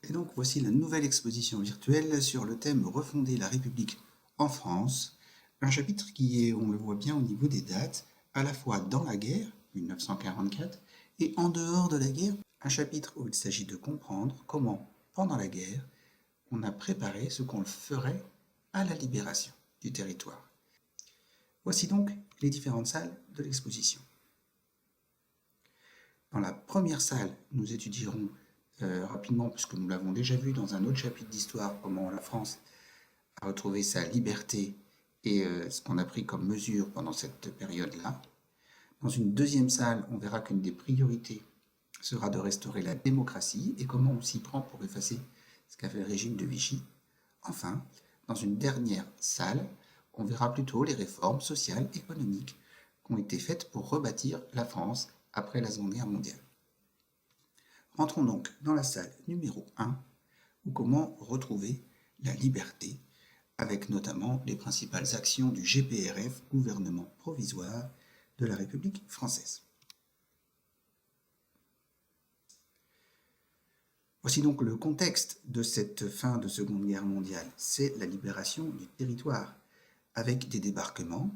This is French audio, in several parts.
Et donc voici la nouvelle exposition virtuelle sur le thème Refonder la République en France, un chapitre qui est, on le voit bien au niveau des dates, à la fois dans la guerre, 1944, et en dehors de la guerre, un chapitre où il s'agit de comprendre comment, pendant la guerre, on a préparé ce qu'on ferait à la libération du territoire. Voici donc les différentes salles de l'exposition. Dans la première salle, nous étudierons rapidement, puisque nous l'avons déjà vu dans un autre chapitre d'histoire, comment la France a retrouvé sa liberté et ce qu'on a pris comme mesure pendant cette période-là. Dans une deuxième salle, on verra qu'une des priorités sera de restaurer la démocratie et comment on s'y prend pour effacer ce qu'a fait le régime de Vichy. Enfin, dans une dernière salle, on verra plutôt les réformes sociales, économiques qui ont été faites pour rebâtir la France après la Seconde Guerre mondiale. Rentrons donc dans la salle numéro 1, où comment retrouver la liberté, avec notamment les principales actions du GPRF, gouvernement provisoire de la République française. Voici donc le contexte de cette fin de Seconde Guerre mondiale. C'est la libération du territoire, avec des débarquements,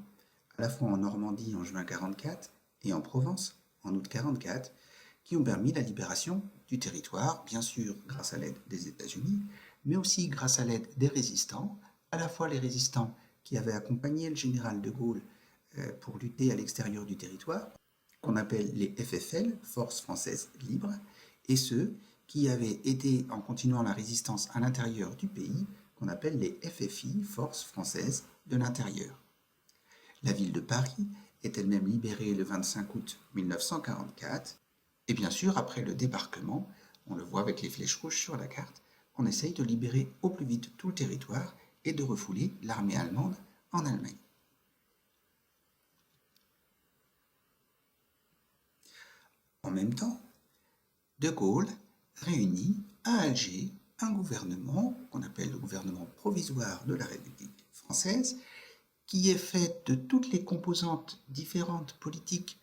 à la fois en Normandie en juin 1944 et en Provence en août 1944, qui ont permis la libération du territoire, bien sûr grâce à l'aide des États-Unis, mais aussi grâce à l'aide des résistants, à la fois les résistants qui avaient accompagné le général de Gaulle pour lutter à l'extérieur du territoire, qu'on appelle les FFL, Forces françaises libres, et ceux qui avaient été, en continuant la résistance à l'intérieur du pays, qu'on appelle les FFI, Forces françaises de l'intérieur. La ville de Paris est elle-même libérée le 25 août 1944, et bien sûr, après le débarquement, on le voit avec les flèches rouges sur la carte, on essaye de libérer au plus vite tout le territoire et de refouler l'armée allemande en Allemagne. En même temps, De Gaulle réunit à Alger un gouvernement qu'on appelle le gouvernement provisoire de la République française, qui est fait de toutes les composantes différentes politiques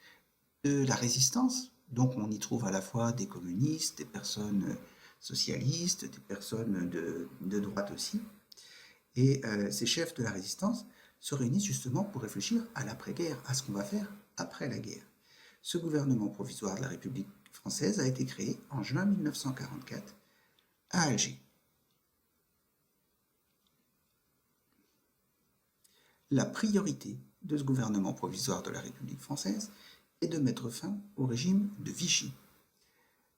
de la résistance. Donc on y trouve à la fois des communistes, des personnes socialistes, des personnes de droite aussi. Et ces chefs de la résistance se réunissent justement pour réfléchir à l'après-guerre, à ce qu'on va faire après la guerre. Ce gouvernement provisoire de la République française a été créé en juin 1944 à Alger. La priorité de ce gouvernement provisoire de la République française est de mettre fin au régime de Vichy.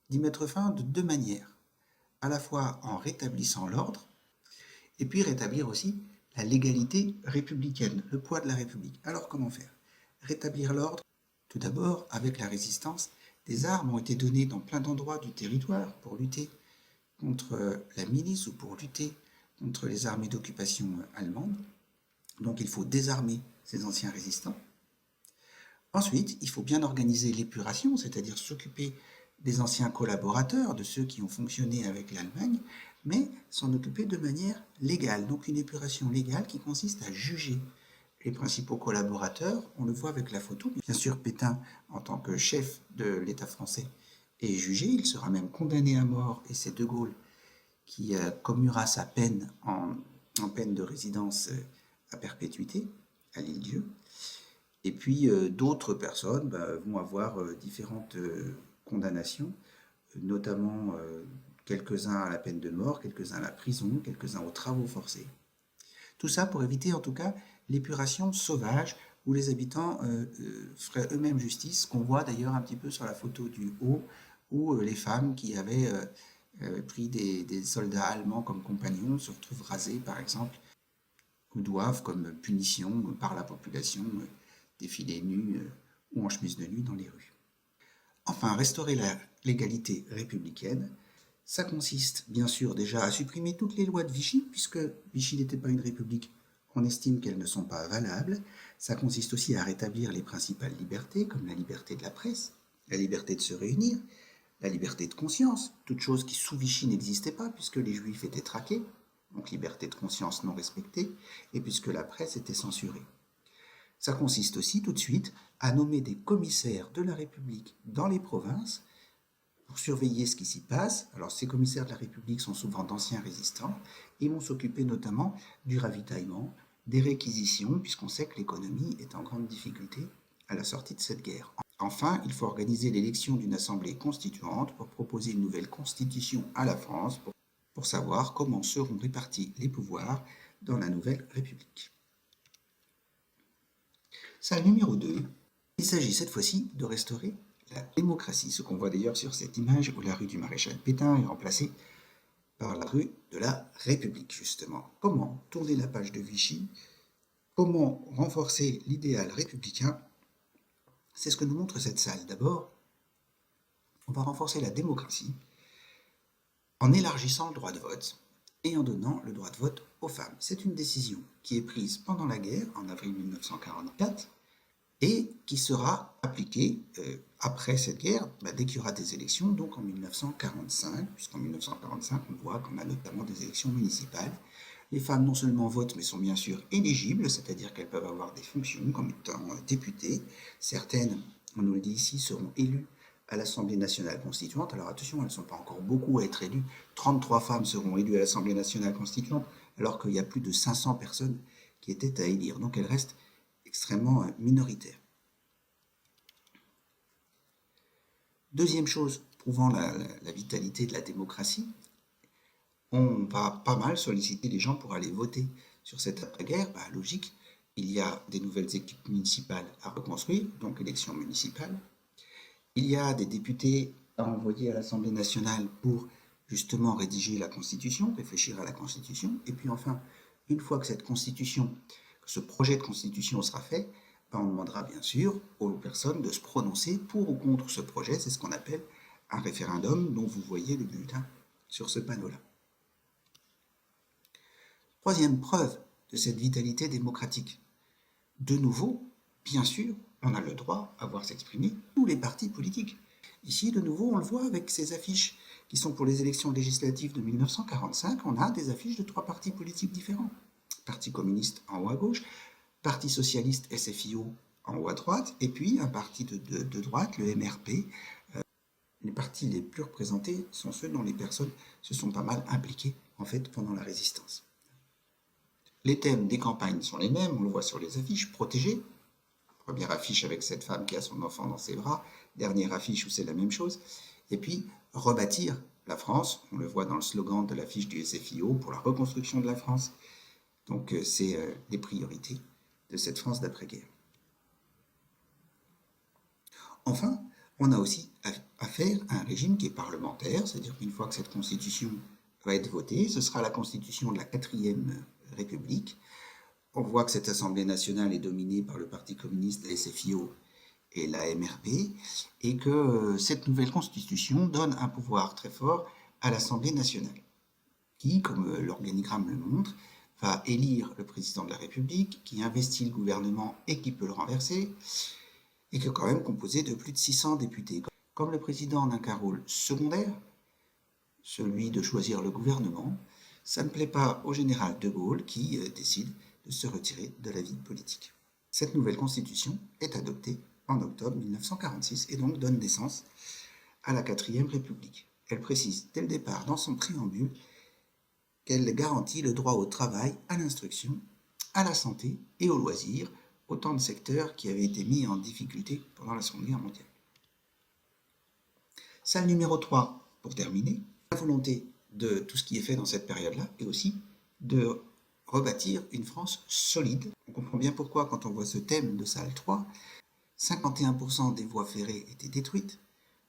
D'y mettre fin de deux manières, à la fois en rétablissant l'ordre, et puis rétablir aussi la légalité républicaine, le poids de la République. Alors comment faire? Rétablir l'ordre, tout d'abord avec la résistance. Des armes ont été données dans plein d'endroits du territoire pour lutter contre la milice ou pour lutter contre les armées d'occupation allemandes. Donc il faut désarmer ces anciens résistants. Ensuite, il faut bien organiser l'épuration, c'est-à-dire s'occuper des anciens collaborateurs, de ceux qui ont fonctionné avec l'Allemagne, mais s'en occuper de manière légale. Donc une épuration légale qui consiste à juger les principaux collaborateurs. On le voit avec la photo. Bien sûr, Pétain, en tant que chef de l'État français, est jugé. Il sera même condamné à mort, et c'est De Gaulle qui commuera sa peine en peine de résidence à perpétuité à l'Île-Dieu. Et puis d'autres personnes vont avoir différentes condamnations, notamment quelques-uns à la peine de mort, quelques-uns à la prison, quelques-uns aux travaux forcés. Tout ça pour éviter en tout cas l'épuration sauvage où les habitants feraient eux-mêmes justice, qu'on voit d'ailleurs un petit peu sur la photo du haut, où les femmes qui avaient pris des soldats allemands comme compagnons se retrouvent rasées par exemple, ou doivent, comme punition par la population, défiler nus ou en chemise de nuit dans les rues. Enfin, restaurer la légalité républicaine, ça consiste bien sûr déjà à supprimer toutes les lois de Vichy, puisque Vichy n'était pas une république, on estime qu'elles ne sont pas valables. Ça consiste aussi à rétablir les principales libertés, comme la liberté de la presse, la liberté de se réunir, la liberté de conscience, toute chose qui sous Vichy n'existait pas, puisque les juifs étaient traqués, donc liberté de conscience non respectée, et puisque la presse était censurée. Ça consiste aussi tout de suite à nommer des commissaires de la République dans les provinces pour surveiller ce qui s'y passe. Alors ces commissaires de la République sont souvent d'anciens résistants et vont s'occuper notamment du ravitaillement, des réquisitions, puisqu'on sait que l'économie est en grande difficulté à la sortie de cette guerre. Enfin, il faut organiser l'élection d'une assemblée constituante pour proposer une nouvelle constitution à la France pour savoir comment seront répartis les pouvoirs dans la nouvelle République. Salle numéro 2, il s'agit cette fois-ci de restaurer la démocratie, ce qu'on voit d'ailleurs sur cette image où la rue du Maréchal Pétain est remplacée par la rue de la République, justement. Comment tourner la page de Vichy? Comment renforcer l'idéal républicain? C'est ce que nous montre cette salle. D'abord, on va renforcer la démocratie en élargissant le droit de vote et en donnant le droit de vote aux femmes. C'est une décision qui est prise pendant la guerre, en avril 1944, et qui sera appliquée après cette guerre, dès qu'il y aura des élections, donc en 1945, puisqu'en 1945, on voit qu'on a notamment des élections municipales. Les femmes non seulement votent, mais sont bien sûr éligibles, c'est-à-dire qu'elles peuvent avoir des fonctions comme étant députées. Certaines, on nous le dit ici, seront élues à l'Assemblée nationale constituante. Alors attention, elles ne sont pas encore beaucoup à être élues. 33 femmes seront élues à l'Assemblée nationale constituante, alors qu'il y a plus de 500 personnes qui étaient à élire. Donc elles restent extrêmement minoritaires. Deuxième chose prouvant la vitalité de la démocratie, on va pas mal solliciter les gens pour aller voter sur cette après-guerre. Logique, il y a des nouvelles équipes municipales à reconstruire, donc élections municipales. Il y a des députés à envoyer à l'Assemblée nationale pour justement rédiger la Constitution, réfléchir à la Constitution. Et puis enfin, une fois que cette Constitution, que ce projet de Constitution sera fait, on demandera bien sûr aux personnes de se prononcer pour ou contre ce projet. C'est ce qu'on appelle un référendum, dont vous voyez le bulletin sur ce panneau-là. Troisième preuve de cette vitalité démocratique. De nouveau, bien sûr, on a le droit à voir s'exprimer tous les partis politiques. Ici, de nouveau, on le voit avec ces affiches qui sont pour les élections législatives de 1945. On a des affiches de 3 partis politiques différents. Parti communiste en haut à gauche, Parti socialiste SFIO en haut à droite, et puis un parti de droite, le MRP. Les partis les plus représentés sont ceux dont les personnes se sont pas mal impliquées en fait pendant la résistance. Les thèmes des campagnes sont les mêmes, on le voit sur les affiches, protégés. Première affiche avec cette femme qui a son enfant dans ses bras, dernière affiche où c'est la même chose. Et puis, rebâtir la France, on le voit dans le slogan de l'affiche du SFIO pour la reconstruction de la France. Donc c'est des priorités de cette France d'après-guerre. Enfin, on a aussi affaire à un régime qui est parlementaire, c'est-à-dire qu'une fois que cette constitution va être votée, ce sera la constitution de la 4e République. On voit que cette Assemblée nationale est dominée par le Parti communiste, la SFIO et la MRP, et que cette nouvelle constitution donne un pouvoir très fort à l'Assemblée nationale, qui, comme l'organigramme le montre, va élire le président de la République, qui investit le gouvernement et qui peut le renverser, et qui est quand même composé de plus de 600 députés. Comme le président n'a qu'un rôle secondaire, celui de choisir le gouvernement, ça ne plaît pas au général de Gaulle qui décide de se retirer de la vie politique. Cette nouvelle constitution est adoptée en octobre 1946 et donc donne naissance à la 4e République. Elle précise dès le départ dans son préambule qu'elle garantit le droit au travail, à l'instruction, à la santé et aux loisirs, autant de secteurs qui avaient été mis en difficulté pendant la Seconde Guerre mondiale. Salle numéro 3, pour terminer, la volonté de tout ce qui est fait dans cette période-là et aussi de rebâtir une France solide. On comprend bien pourquoi quand on voit ce thème de salle 3, 51% des voies ferrées étaient détruites,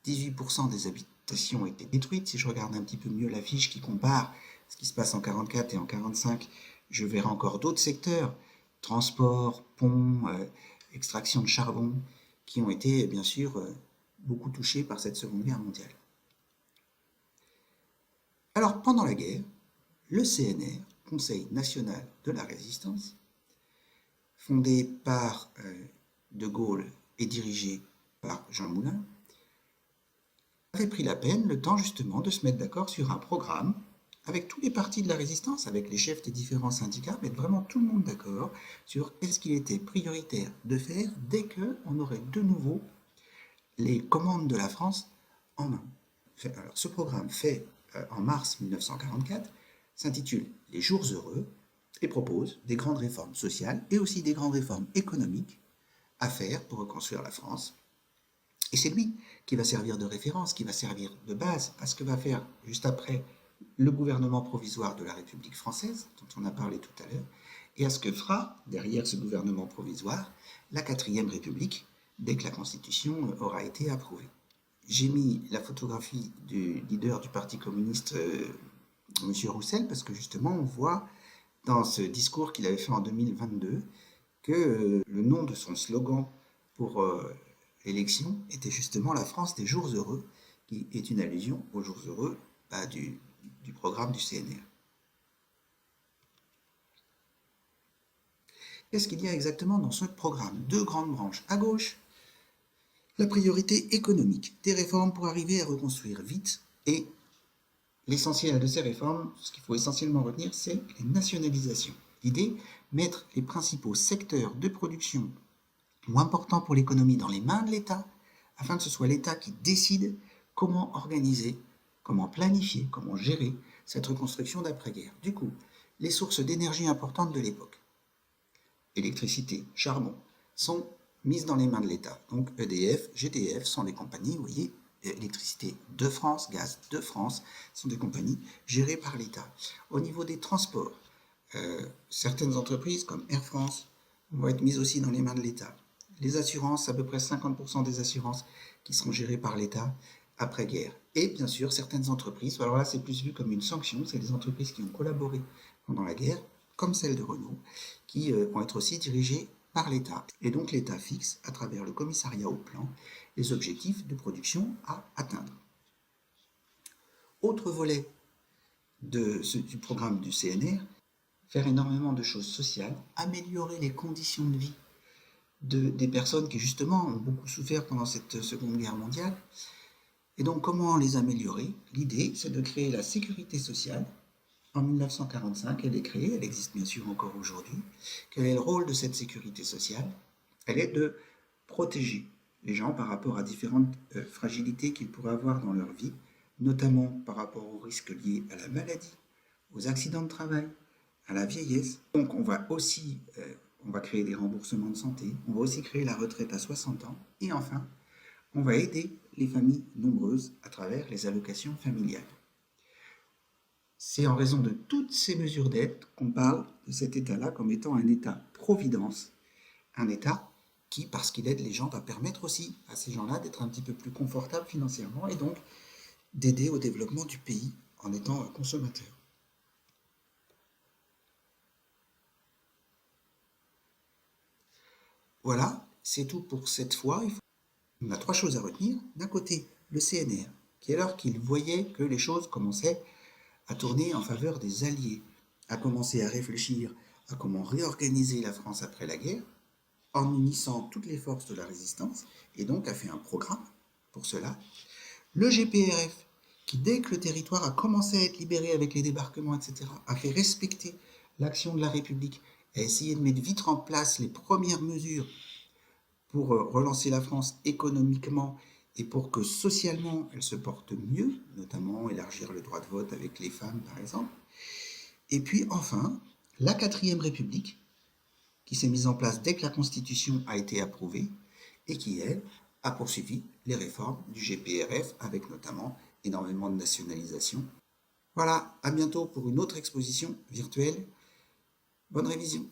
18% des habitations étaient détruites. Si je regarde un petit peu mieux l'affiche qui compare ce qui se passe en 1944 et en 1945, je verrai encore d'autres secteurs, transport, ponts, extraction de charbon, qui ont été bien sûr beaucoup touchés par cette Seconde Guerre mondiale. Alors pendant la guerre, le CNR, Conseil national de la résistance, fondé par De Gaulle et dirigé par Jean Moulin, avait pris la peine, le temps justement, de se mettre d'accord sur un programme avec tous les partis de la résistance, avec les chefs des différents syndicats, mettre vraiment tout le monde d'accord sur qu'est-ce qu'il était prioritaire de faire dès qu'on aurait de nouveau les commandes de la France en main. alors, ce programme fait en mars 1944 s'intitule Les Jours heureux et propose des grandes réformes sociales et aussi des grandes réformes économiques à faire pour reconstruire la France. Et c'est lui qui va servir de référence, qui va servir de base à ce que va faire juste après le gouvernement provisoire de la République française, dont on a parlé tout à l'heure, et à ce que fera, derrière ce gouvernement provisoire, la 4e République, dès que la Constitution aura été approuvée. J'ai mis la photographie du leader du Parti communiste, M. Roussel, parce que justement, on voit dans ce discours qu'il avait fait en 2022 que le nom de son slogan pour l'élection était justement la France des jours heureux, qui est une allusion aux jours heureux du programme du CNR. Qu'est-ce qu'il y a exactement dans ce programme? Deux grandes branches. À gauche, la priorité économique, des réformes pour arriver à reconstruire vite, et l'essentiel de ces réformes, ce qu'il faut essentiellement retenir, c'est les nationalisations. L'idée, mettre les principaux secteurs de production ou importants pour l'économie dans les mains de l'État, afin que ce soit l'État qui décide comment organiser, comment planifier, comment gérer cette reconstruction d'après-guerre. Du coup, les sources d'énergie importantes de l'époque, électricité, charbon, sont mises dans les mains de l'État. Donc EDF, GDF sont des compagnies, vous voyez, électricité de France, gaz de France, sont des compagnies gérées par l'État. Au niveau des transports, certaines entreprises comme Air France vont être mises aussi dans les mains de l'État. Les assurances, à peu près 50% des assurances qui seront gérées par l'État après-guerre. Et bien sûr, certaines entreprises, alors là c'est plus vu comme une sanction, c'est des entreprises qui ont collaboré pendant la guerre, comme celle de Renault, qui vont être aussi dirigées par l'État. Et donc l'État fixe, à travers le commissariat au plan, les objectifs de production à atteindre. Autre volet du programme du CNR, faire énormément de choses sociales, améliorer les conditions de vie des personnes qui justement ont beaucoup souffert pendant cette Seconde Guerre mondiale. Et donc comment les améliorer? L'idée, c'est de créer la sécurité sociale. En 1945, elle est créée, elle existe bien sûr encore aujourd'hui. Quel est le rôle de cette sécurité sociale? Elle est de protéger les gens par rapport à différentes fragilités qu'ils pourraient avoir dans leur vie, notamment par rapport aux risques liés à la maladie, aux accidents de travail, à la vieillesse. Donc on va aussi on va créer des remboursements de santé, on va aussi créer la retraite à 60 ans, et enfin, on va aider les familles nombreuses à travers les allocations familiales. C'est en raison de toutes ces mesures d'aide qu'on parle de cet État-là comme étant un État-providence, un État qui, parce qu'il aide les gens, va permettre aussi à ces gens-là d'être un petit peu plus confortables financièrement et donc d'aider au développement du pays en étant consommateurs. Voilà, c'est tout pour cette fois. On a trois choses à retenir. D'un côté, le CNR, qui alors qu'il voyait que les choses commençaient à tourner en faveur des Alliés, a commencé à réfléchir à comment réorganiser la France après la guerre, en unissant toutes les forces de la résistance, et donc a fait un programme pour cela. Le GPRF, qui dès que le territoire a commencé à être libéré avec les débarquements, etc., a fait respecter l'action de la République, a essayé de mettre vite en place les premières mesures pour relancer la France économiquement et pour que socialement elle se porte mieux, notamment élargir le droit de vote avec les femmes par exemple. Et puis enfin, la 4e République, qui s'est mise en place dès que la Constitution a été approuvée et qui, elle, a poursuivi les réformes du GPRF avec notamment énormément de nationalisation. Voilà, à bientôt pour une autre exposition virtuelle. Bonne révision.